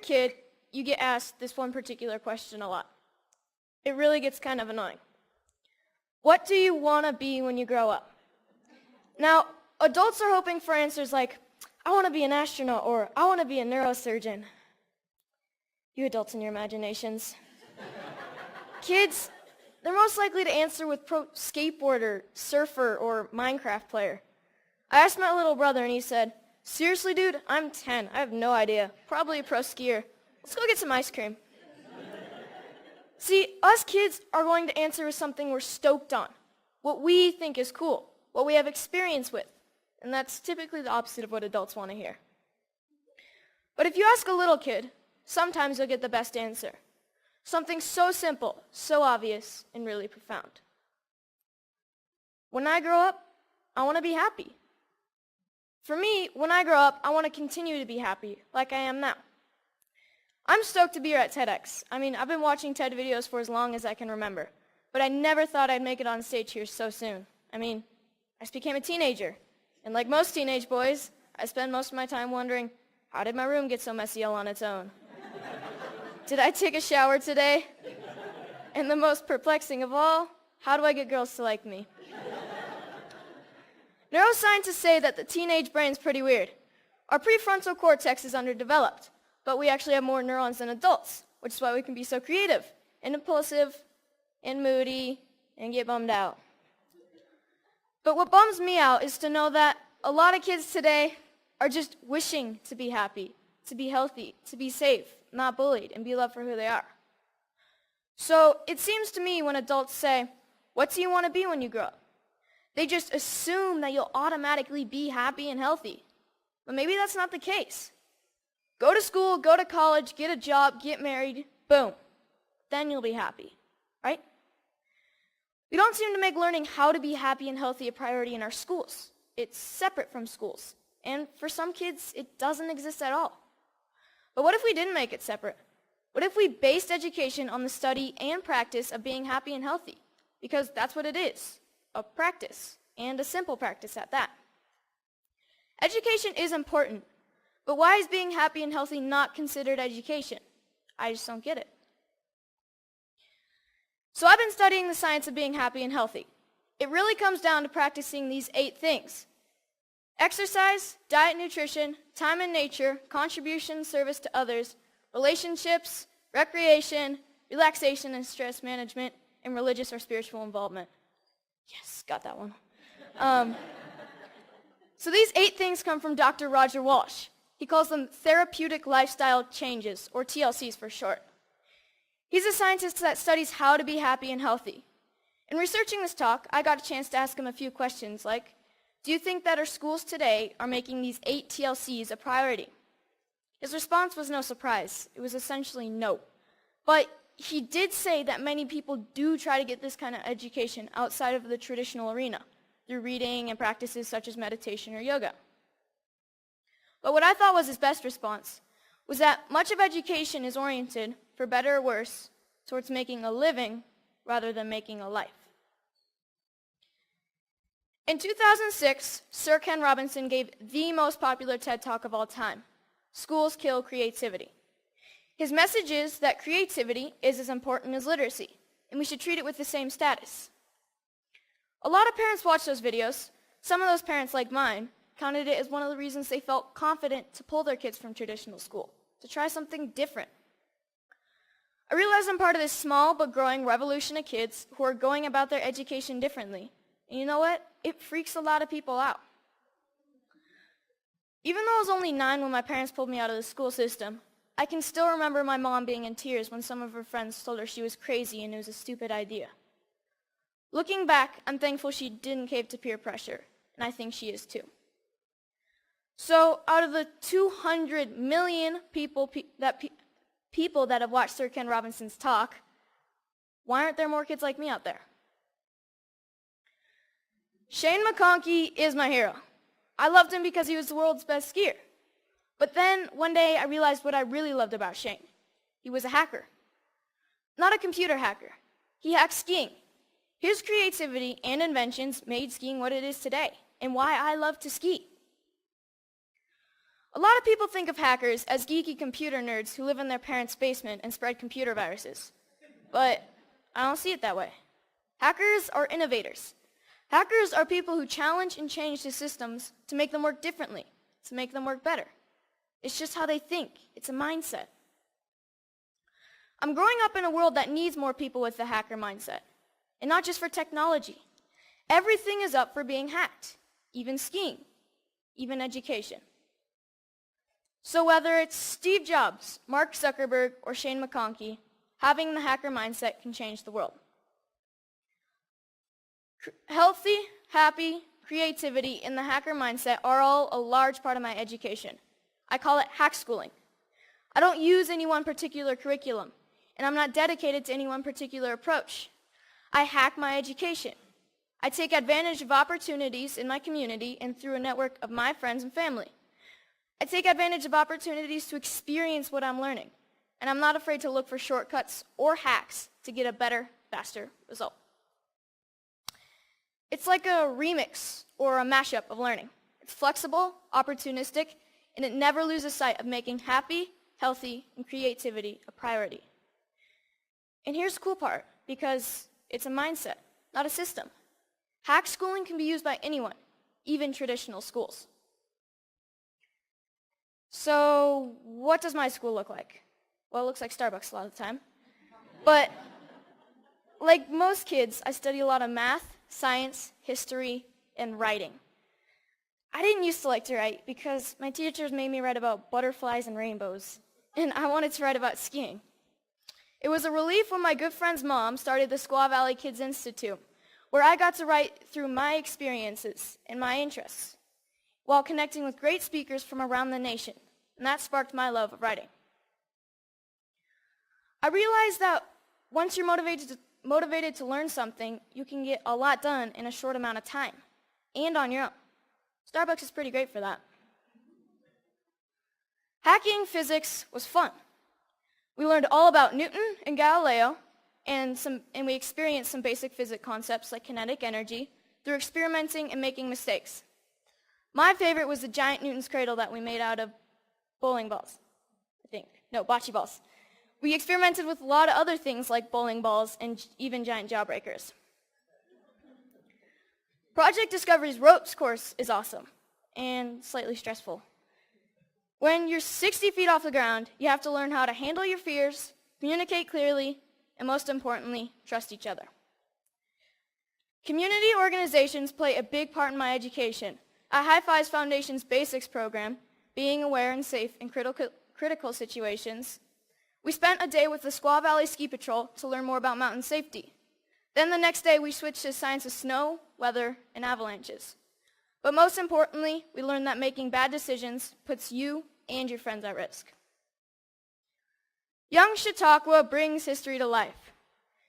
kid, you get asked this one particular question a lot. It really gets kind of annoying. What do you want to be when you grow up? Now, adults are hoping for answers like, I want to be an astronaut, or I want to be a neurosurgeon. You adults and your imaginations. Kids, they're most likely to answer with pro skateboarder, surfer, or Minecraft player. I asked my little brother and he said, seriously, dude, I'm 10. I have no idea. Probably a pro skier. Let's go get some ice cream. See, us kids are going to answer with something we're stoked on, what we think is cool, what we have experience with. And that's typically the opposite of what adults want to hear. But if you ask a little kid, sometimes you'll get the best answer. Something so simple, so obvious, and really profound. When I grow up, I want to be happy. For me, when I grow up, I want to continue to be happy, like I am now. I'm stoked to be here at TEDx. I've been watching TED videos for as long as I can remember, but I never thought I'd make it on stage here so soon. I just became a teenager, and like most teenage boys, I spend most of my time wondering, how did my room get so messy all on its own? Did I take a shower today? And the most perplexing of all, how do I get girls to like me? Neuroscientists say that the teenage brain's pretty weird. Our prefrontal cortex is underdeveloped, but we actually have more neurons than adults, which is why we can be so creative and impulsive and moody and get bummed out. But what bums me out is to know that a lot of kids today are just wishing to be happy, to be healthy, to be safe, not bullied, and be loved for who they are. So it seems to me when adults say, what do you want to be when you grow up? They just assume that you'll automatically be happy and healthy. But maybe that's not the case. Go to school, go to college, get a job, get married, boom. Then you'll be happy, right? We don't seem to make learning how to be happy and healthy a priority in our schools. It's separate from schools. And for some kids, it doesn't exist at all. But what if we didn't make it separate? What if we based education on the study and practice of being happy and healthy? Because that's what it is, a practice, and a simple practice at that. Education is important, but why is being happy and healthy not considered education? I just don't get it. So I've been studying the science of being happy and healthy. It really comes down to practicing these 8 things: exercise, diet, nutrition, time in nature, contribution, service to others, relationships, recreation, relaxation and stress management, and religious or spiritual involvement. Yes, got that one. So these 8 things come from Dr. Roger Walsh. He calls them therapeutic lifestyle changes, or TLCs for short. He's a scientist that studies how to be happy and healthy. In researching this talk, I got a chance to ask him a few questions like, do you think that our schools today are making these 8 TLCs a priority? His response was no surprise. It was essentially no. But he did say that many people do try to get this kind of education outside of the traditional arena, through reading and practices such as meditation or yoga. But what I thought was his best response was that much of education is oriented, for better or worse, towards making a living rather than making a life. In 2006, Sir Ken Robinson gave the most popular TED Talk of all time, Schools Kill Creativity. His message is that creativity is as important as literacy, and we should treat it with the same status. A lot of parents watch those videos. Some of those parents, like mine, counted it as one of the reasons they felt confident to pull their kids from traditional school, to try something different. I realize I'm part of this small but growing revolution of kids who are going about their education differently. And you know what? It freaks a lot of people out. Even though I was only 9 when my parents pulled me out of the school system, I can still remember my mom being in tears when some of her friends told her she was crazy and it was a stupid idea. Looking back, I'm thankful she didn't cave to peer pressure, and I think she is too. So out of the 200 million people that have watched Sir Ken Robinson's talk, why aren't there more kids like me out there? Shane McConkey is my hero. I loved him because he was the world's best skier. But then one day I realized what I really loved about Shane. He was a hacker. Not a computer hacker. He hacked skiing. His creativity and inventions made skiing what it is today, and why I love to ski. A lot of people think of hackers as geeky computer nerds who live in their parents' basement and spread computer viruses. But I don't see it that way. Hackers are innovators. Hackers are people who challenge and change the systems to make them work differently, to make them work better. It's just how they think. It's a mindset. I'm growing up in a world that needs more people with the hacker mindset. And not just for technology. Everything is up for being hacked, even skiing, even education. So whether it's Steve Jobs, Mark Zuckerberg, or Shane McConkey, having the hacker mindset can change the world. Healthy, happy, creativity, and the hacker mindset are all a large part of my education. I call it hack schooling. I don't use any one particular curriculum, and I'm not dedicated to any one particular approach. I hack my education. I take advantage of opportunities in my community and through a network of my friends and family. I take advantage of opportunities to experience what I'm learning, and I'm not afraid to look for shortcuts or hacks to get a better, faster result. It's like a remix or a mashup of learning. It's flexible, opportunistic, and it never loses sight of making happy, healthy, and creativity a priority. And here's the cool part, because it's a mindset, not a system. Hack schooling can be used by anyone, even traditional schools. So what does my school look like? Well, it looks like Starbucks a lot of the time. But like most kids, I study a lot of math, science, history, and writing. I didn't used to like to write because my teachers made me write about butterflies and rainbows, and I wanted to write about skiing. It was a relief when my good friend's mom started the Squaw Valley Kids Institute, where I got to write through my experiences and my interests, while connecting with great speakers from around the nation, and that sparked my love of writing. I realized that once you're motivated to learn something, you can get a lot done in a short amount of time, and on your own. Starbucks is pretty great for that. Hacking physics was fun. We learned all about Newton and Galileo, and we experienced some basic physics concepts like kinetic energy through experimenting and making mistakes. My favorite was the giant Newton's cradle that we made out of bowling balls, I think. No, bocce balls. We experimented with a lot of other things like bowling balls and even giant jawbreakers. Project Discovery's ropes course is awesome and slightly stressful. When you're 60 feet off the ground, you have to learn how to handle your fears, communicate clearly, and most importantly, trust each other. Community organizations play a big part in my education. At High Fives Foundation's Basics program, being aware and safe in critical situations, we spent a day with the Squaw Valley Ski Patrol to learn more about mountain safety. Then the next day, we switched to science of snow, weather, and avalanches. But most importantly, we learned that making bad decisions puts you and your friends at risk. Young Chautauqua brings history to life.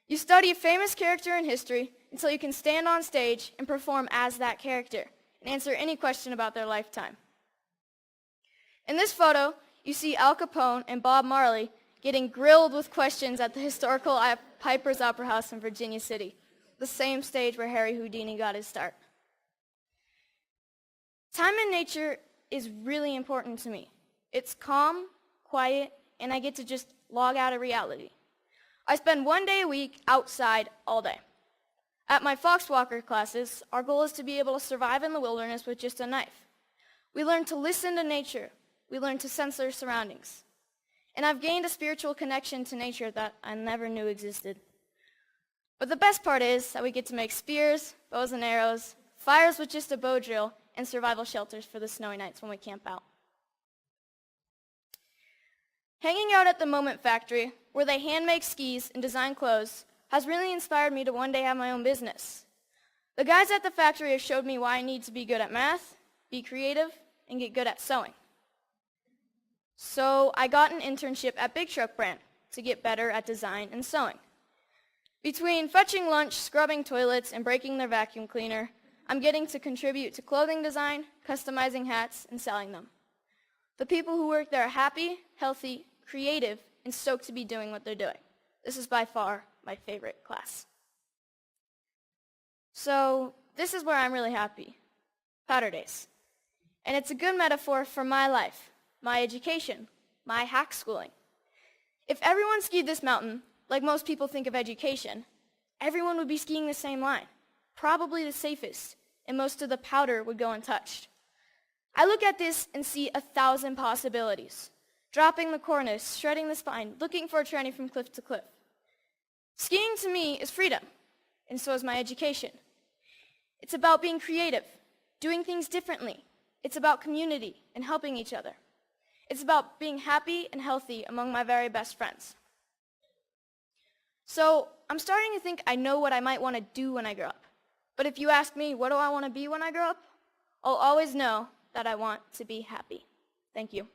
You study a famous character in history until you can stand on stage and perform as that character and answer any question about their lifetime. In this photo, you see Al Capone and Bob Marley getting grilled with questions at the historical Piper's Opera House in Virginia City, the same stage where Harry Houdini got his start. Time in nature is really important to me. It's calm, quiet, and I get to just log out of reality. I spend 1 day a week outside all day. At my Foxwalker classes, our goal is to be able to survive in the wilderness with just a knife. We learn to listen to nature. We learn to sense our surroundings. And I've gained a spiritual connection to nature that I never knew existed. But the best part is that we get to make spears, bows and arrows, fires with just a bow drill, and survival shelters for the snowy nights when we camp out. Hanging out at the Moment Factory, where they hand make skis and design clothes, has really inspired me to one day have my own business. The guys at the factory have showed me why I need to be good at math, be creative, and get good at sewing. So I got an internship at Big Truck Brand to get better at design and sewing. Between fetching lunch, scrubbing toilets, and breaking their vacuum cleaner, I'm getting to contribute to clothing design, customizing hats, and selling them. The people who work there are happy, healthy, creative, and stoked to be doing what they're doing. This is by far my favorite class. So this is where I'm really happy. Powder days. And it's a good metaphor for my life. my education, my hack schooling. If everyone skied this mountain, like most people think of education, everyone would be skiing the same line, probably the safest, and most of the powder would go untouched. I look at this and see 1,000 possibilities. Dropping the cornice, shredding the spine, looking for a tranny from cliff to cliff. Skiing to me is freedom, and so is my education. It's about being creative, doing things differently. It's about community and helping each other. It's about being happy and healthy among my very best friends. So I'm starting to think I know what I might want to do when I grow up. But if you ask me, what do I want to be when I grow up? I'll always know that I want to be happy. Thank you.